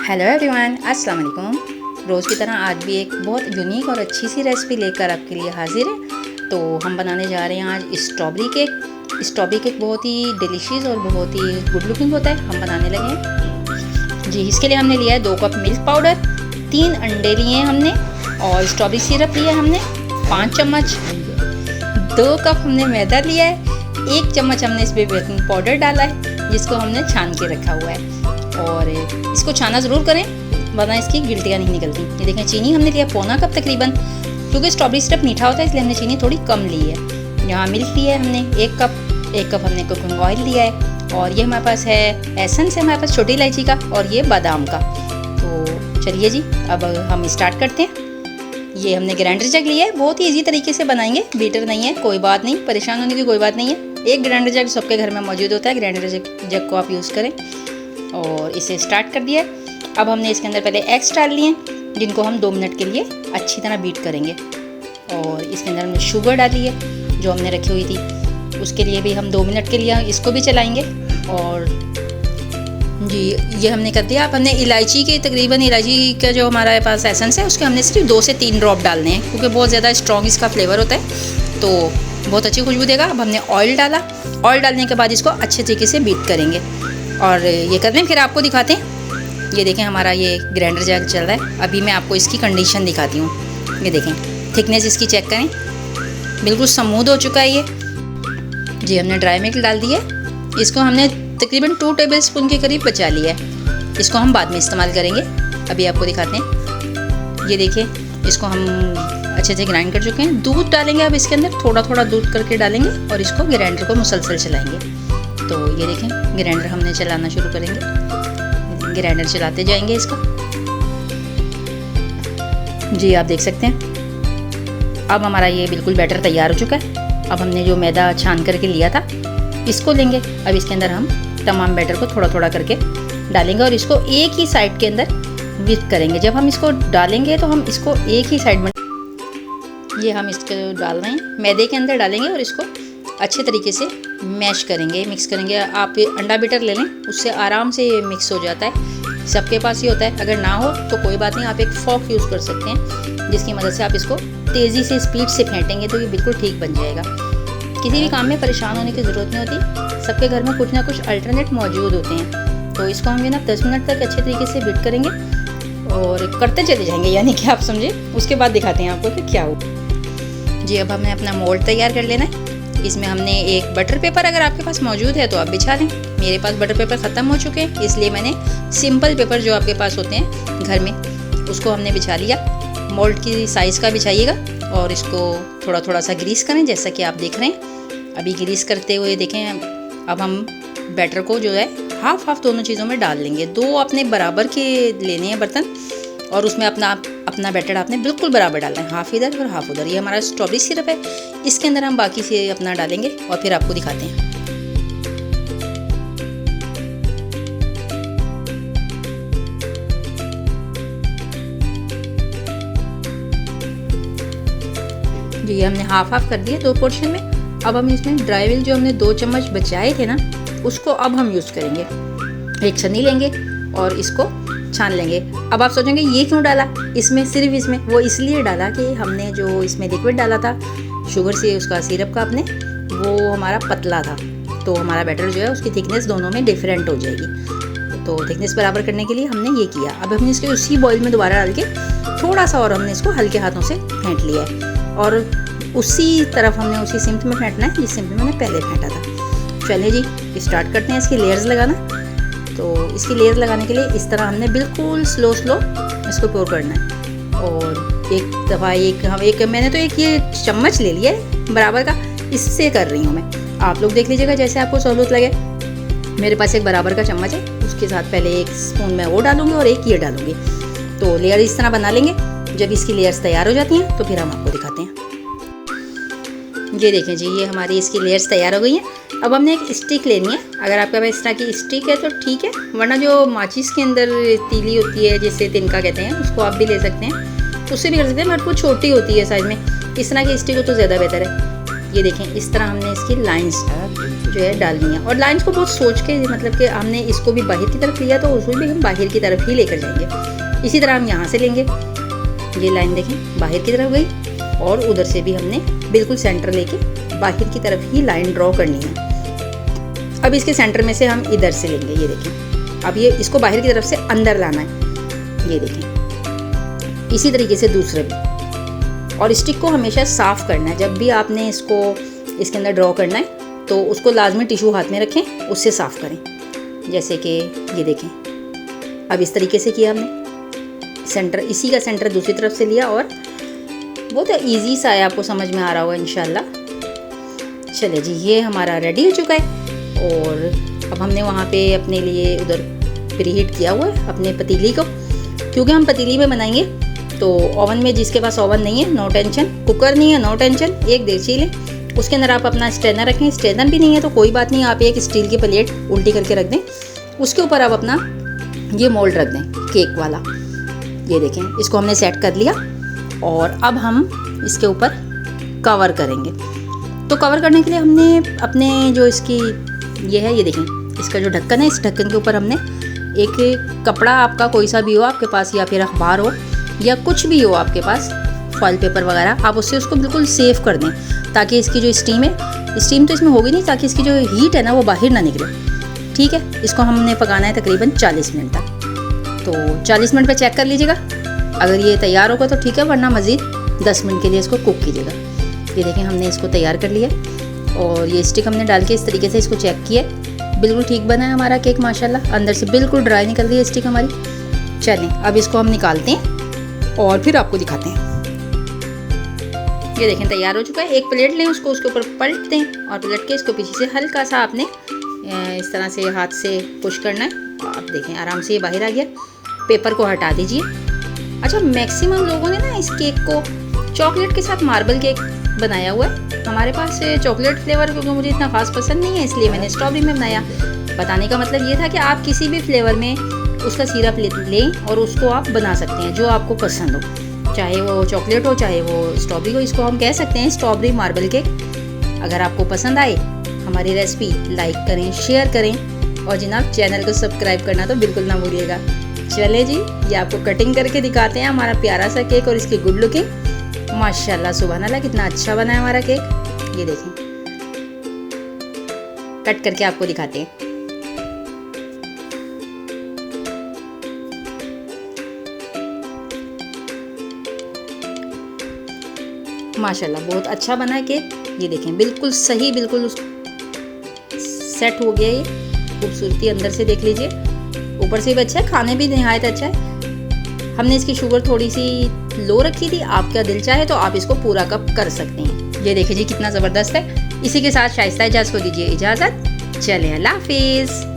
Hello everyone, अस्सलाम वालेकुम। रोज़ की तरह आज भी एक बहुत यूनिक और अच्छी सी रेसिपी लेकर आपके लिए हाजिर है। तो हम बनाने जा रहे हैं आज स्ट्रॉबेरी केक। स्ट्रॉबेरी केक बहुत ही डिलीशियस और बहुत ही गुड लुकिंग होता है। हम बनाने लगे हैं जी। इसके लिए हमने लिया है 2 कप मिल्क पाउडर, 3 अंडे लिए हैं हमने, और स्ट्रॉबेरी सिरप लिया है हमने 5 चम्मच, 2 कप हमने मैदा लिया है, 1 चम्मच हमने इस पर बेकिंग पाउडर डाला है जिसको हमने छान के रखा हुआ है। और इसको छाना ज़रूर करें वरना इसकी गिल्टियाँ नहीं निकलती। ये देखें, चीनी हमने लिया पौना कप तकरीबन, क्योंकि स्ट्रॉबेरी सिरप मीठा होता है इसलिए हमने चीनी थोड़ी कम ली है। यहाँ मिल्क लिया है हमने 1 कप हमने कुकिंग ऑयल लिया है, और ये हमारे पास है एसेंस है हमारे पास छोटी इलायची का, और ये बादाम का। तो चलिए जी, अब हम स्टार्ट करते हैं। ये हमने ग्राइंडर जग लिया है, बहुत ही ईजी तरीके से बनाएंगे, बीटर नहीं है, कोई बात नहीं, परेशान होने की कोई बात नहीं है। एक ग्राइंडर जग सबके घर में मौजूद होता है, ग्राइंडर जग को आप यूज़ करें। और इसे स्टार्ट कर दिया। अब हमने इसके अंदर पहले एग्स डाल लिए जिनको हम 2 मिनट के लिए अच्छी तरह बीट करेंगे। और इसके अंदर हमने शुगर डाली है जो हमने रखी हुई थी, उसके लिए भी हम 2 मिनट के लिए इसको भी चलाएंगे। और जी ये हमने कर दिया। अब हमने इलायची के तकरीबन इलायची का जो हमारे पास एसेंस है उसके हमने सिर्फ 2 से 3 ड्रॉप डालने हैं, क्योंकि बहुत ज़्यादा स्ट्रॉन्ग इसका फ्लेवर होता है तो बहुत अच्छी खुशबू देगा। अब हमने ऑयल डाला, ऑयल डालने के बाद इसको अच्छे तरीके से बीट करेंगे। और ये कर दें, फिर आपको दिखाते हैं। ये देखें, हमारा ये ग्राइंडर जग चल रहा है। अभी मैं आपको इसकी कंडीशन दिखाती हूँ। ये देखें, थिकनेस इसकी चेक करें, बिल्कुल स्मूथ हो चुका है ये जी। हमने ड्राई मिल्क डाल दी है, इसको हमने तकरीबन 2 टेबलस्पून के करीब बचा लिया है। इसको हम बाद में इस्तेमाल करेंगे, अभी आपको दिखाते हैं। ये देखिए, इसको हम अच्छे से ग्राइंड कर चुके हैं। दूध डालेंगे अब इसके अंदर, थोड़ा थोड़ा दूध करके डालेंगे और इसको ग्राइंडर को मुसलसल चलाएंगे। तो ये देखें, ग्राइंडर हमने चलाना शुरू करेंगे, ग्राइंडर चलाते जाएंगे इसका जी। आप देख सकते हैं अब हमारा ये बिल्कुल बैटर तैयार हो चुका है। अब हमने जो मैदा छान करके लिया था इसको लेंगे। अब इसके अंदर हम तमाम बैटर को थोड़ा थोड़ा करके डालेंगे और इसको एक ही साइड के अंदर विस्क करेंगे। जब हम इसको डालेंगे तो हम इसको एक ही साइड में, ये हम इसको डाल रहे हैं, मैदे के अंदर डालेंगे और इसको अच्छे तरीके से मैश करेंगे, मिक्स करेंगे। आप अंडा बीटर ले लें, उससे आराम से ये मिक्स हो जाता है, सबके पास ही होता है। अगर ना हो तो कोई बात नहीं, आप एक फॉक यूज़ कर सकते हैं जिसकी मदद से आप इसको तेज़ी से स्पीड से फेंटेंगे तो ये बिल्कुल ठीक बन जाएगा। किसी भी काम में परेशान होने की ज़रूरत नहीं होती, सबके घर में कुछ ना कुछ अल्टरनेट मौजूद होते हैं। तो इसको हम 10 मिनट तक अच्छे तरीके से बीट करेंगे और करते चले जाएंगे, यानी कि आप समझे। उसके बाद दिखाते हैं आपको कि क्या हो जी। अब हमें अपना मोल्ड तैयार कर लेना है। इसमें हमने एक बटर पेपर, अगर आपके पास मौजूद है तो आप बिछा लें। मेरे पास बटर पेपर ख़त्म हो चुके हैं, इसलिए मैंने सिंपल पेपर जो आपके पास होते हैं घर में उसको हमने बिछा लिया। मोल्ड की साइज़ का बिछाइएगा और इसको थोड़ा थोड़ा सा ग्रीस करें, जैसा कि आप देख रहे हैं। अभी ग्रीस करते हुए देखें। अब हम बैटर को जो है हाफ हाफ दोनों चीज़ों में डाल लेंगे। 2 अपने बराबर के लेने हैं बर्तन, और उसमें अपना बैटर आपने बिल्कुल बराबर डालना है, हाफ इधर और हाफ उधर। ये हमारा स्ट्रॉबेरी सिरप है, इसके अंदर हम बाकी से अपना डालेंगे और फिर आपको दिखाते हैं जी। हमने हाफ हाफ कर दिए 2 पोर्शन में। अब हम इसमें ड्राई मिल्क जो हमने 2 चम्मच बचाए थे ना, उसको अब हम यूज़ करेंगे। एक छन्नी लेंगे और इसको छान लेंगे। अब आप सोचेंगे ये क्यों डाला इसमें, सिर्फ इसमें, वो इसलिए डाला कि हमने जो इसमें लिक्विड डाला था शुगर से, उसका सिरप का आपने, वो हमारा पतला था, तो हमारा बैटर जो है उसकी थिकनेस दोनों में डिफरेंट हो जाएगी। तो थिकनेस बराबर करने के लिए हमने ये किया। अब हमने इसको उसी बॉयल में दोबारा डाल के थोड़ा सा और हमने इसको हल्के हाथों से फेंट लिया है, और उसी तरफ हमने उसी सिंक में फेंटना है जिस सिंक में मैंने पहले फेंटा था। चलिए जी, स्टार्ट करते हैं इसकी लेयर्स लगाना। तो इसकी लेयर लगाने के लिए इस तरह हमने बिल्कुल स्लो इसको पोर करना है। और एक दफ़ा मैंने तो एक ये चम्मच ले लिया है बराबर का, इससे कर रही हूँ मैं। आप लोग देख लीजिएगा जैसे आपको सहूलत लगे। मेरे पास एक बराबर का चम्मच है, उसके साथ पहले 1 स्पून मैं वो डालूँगी और 1 ये डालूँगी। तो लेयर इस तरह बना लेंगे। जब इसकी लेयर्स तैयार हो जाती हैं तो फिर हम आपको दिखाते हैं। ये देखें जी, ये हमारी इसकी लेयर्स तैयार हो गई हैं। अब हमने एक स्टिक लेनी है। अगर आपके पास इस तरह की स्टिक है तो ठीक है, वरना जो माचिस के अंदर तीली होती है जिसे तिनका कहते हैं, उसको आप भी ले सकते हैं, उससे भी कर सकते हैं, बट वो छोटी होती है साइज़ में। इस तरह की स्टिक हो तो ज़्यादा बेहतर है। ये देखें, इस तरह हमने इसकी लाइंस जो है डालनी है। और लाइंस को बहुत सोच के, मतलब कि हमने इसको भी बाहर की तरफ लिया तो उसको भी हम बाहर की तरफ ही लेकर जाएंगे। इसी तरह हम यहाँ से लेंगे, ये लाइन देखें बाहर की तरफ गई, और उधर से भी हमने बिल्कुल सेंटर लेके बाहर की तरफ ही लाइन ड्रॉ करनी है। अब इसके सेंटर में से हम इधर से लेंगे, ये देखें। अब ये इसको बाहर की तरफ से अंदर लाना है, ये देखें। इसी तरीके से दूसरे भी। और स्टिक को हमेशा साफ़ करना है। जब भी आपने इसको इसके अंदर ड्रॉ करना है तो उसको लाजमी टिश्यू हाथ में रखें, उससे साफ़ करें। जैसे कि ये देखें, अब इस तरीके से किया हमने, सेंटर, इसी का सेंटर दूसरी तरफ से लिया, और बहुत ईजी सा है, आपको समझ में आ रहा होगा इंशाल्लाह। चलिए जी, ये हमारा रेडी हो चुका है। और अब हमने वहाँ पे अपने लिए उधर प्रीहीट किया हुआ है अपने पतीली को, क्योंकि हम पतीली में बनाएंगे। तो ओवन में, जिसके पास ओवन नहीं है नो टेंशन, कुकर नहीं है नो टेंशन, एक देगची लें, उसके अंदर आप अपना स्ट्रेनर रखें। स्ट्रेनर भी नहीं है तो कोई बात नहीं, आप एक स्टील की प्लेट उल्टी करके रख दें, उसके ऊपर आप अपना ये मोल्ड रख दें केक वाला। ये देखें, इसको हमने सेट कर लिया, और अब हम इसके ऊपर कवर करेंगे। तो कवर करने के लिए हमने अपने जो इसकी ये है, ये देखें, इसका जो ढक्कन है, इस ढक्कन के ऊपर हमने एक कपड़ा, आपका कोई सा भी हो आपके पास, या फिर अखबार हो या कुछ भी हो आपके पास, फॉइल पेपर वगैरह, आप उससे उसको बिल्कुल सेफ कर दें, ताकि इसकी जो स्टीम है, स्टीम तो इसमें होगी नहीं, ताकि इसकी जो हीट है ना वो बाहर ना निकले। ठीक है, इसको हमने पकाना है तकरीबन 40 मिनट तक। तो 40 मिनट पे चेक कर लीजिएगा, अगर ये तैयार होगा तो ठीक है, वरना मज़ीद 10 मिनट के लिए इसको कुक कीजिएगा। ये देखें, हमने इसको तैयार कर लिया, और ये स्टिक हमने डाल के इस तरीके से इसको चेक किया, बिल्कुल ठीक बना है हमारा केक माशाल्लाह। अंदर से बिल्कुल ड्राई निकल रही है स्टिक हमारी। चलें, अब इसको हम निकालते हैं और फिर आपको दिखाते हैं। ये देखें, तैयार हो चुका है। एक प्लेट लें, उसको उसके ऊपर पलट दें, और पलट के इसको पीछे से हल्का सा आपने इस तरह से हाथ से पुश करना है। आप देखें, आराम से ये बाहर आ गया। पेपर को हटा दीजिए। अच्छा, मैक्सिमम लोगों ने ना इस केक को चॉकलेट के साथ मार्बल केक बनाया हुआ है। हमारे पास चॉकलेट फ्लेवर, क्योंकि मुझे इतना खास पसंद नहीं है, इसलिए मैंने स्ट्रॉबेरी में बनाया। बताने का मतलब ये था कि आप किसी भी फ्लेवर में उसका सिरप लें और उसको आप बना सकते हैं जो आपको पसंद हो, चाहे वो चॉकलेट हो चाहे वो स्ट्रॉबेरी हो। इसको हम कह सकते हैं स्ट्रॉबेरी मार्बल केक। अगर आपको पसंद आए हमारी रेसिपी, लाइक करें, शेयर करें, और जनाब चैनल को सब्सक्राइब करना तो बिल्कुल ना भूलिएगा। चले जी, ये आपको कटिंग करके दिखाते हैं हमारा प्यारा सा केक, और इसकी गुड लुकिंग माशाल्लाह सुभान अल्लाह, कितना अच्छा बना है हमारा केक। ये देखें, कट करके आपको दिखाते हैं। माशाल्लाह बहुत अच्छा बना है केक। ये देखें, बिल्कुल सही, बिल्कुल सेट हो गया। ये खूबसूरती अंदर से देख लीजिए, ऊपर से भी अच्छा है, खाने भी नहायत अच्छा है। हमने इसकी शुगर थोड़ी सी लो रखी थी, आपका दिल चाहे तो आप इसको पूरा कप कर सकते हैं। ये देखिए जी, कितना ज़बरदस्त है। इसी के साथ शाइस्ता एजाज को दीजिए इजाज़त। चलें, अल्लाह हाफिज़।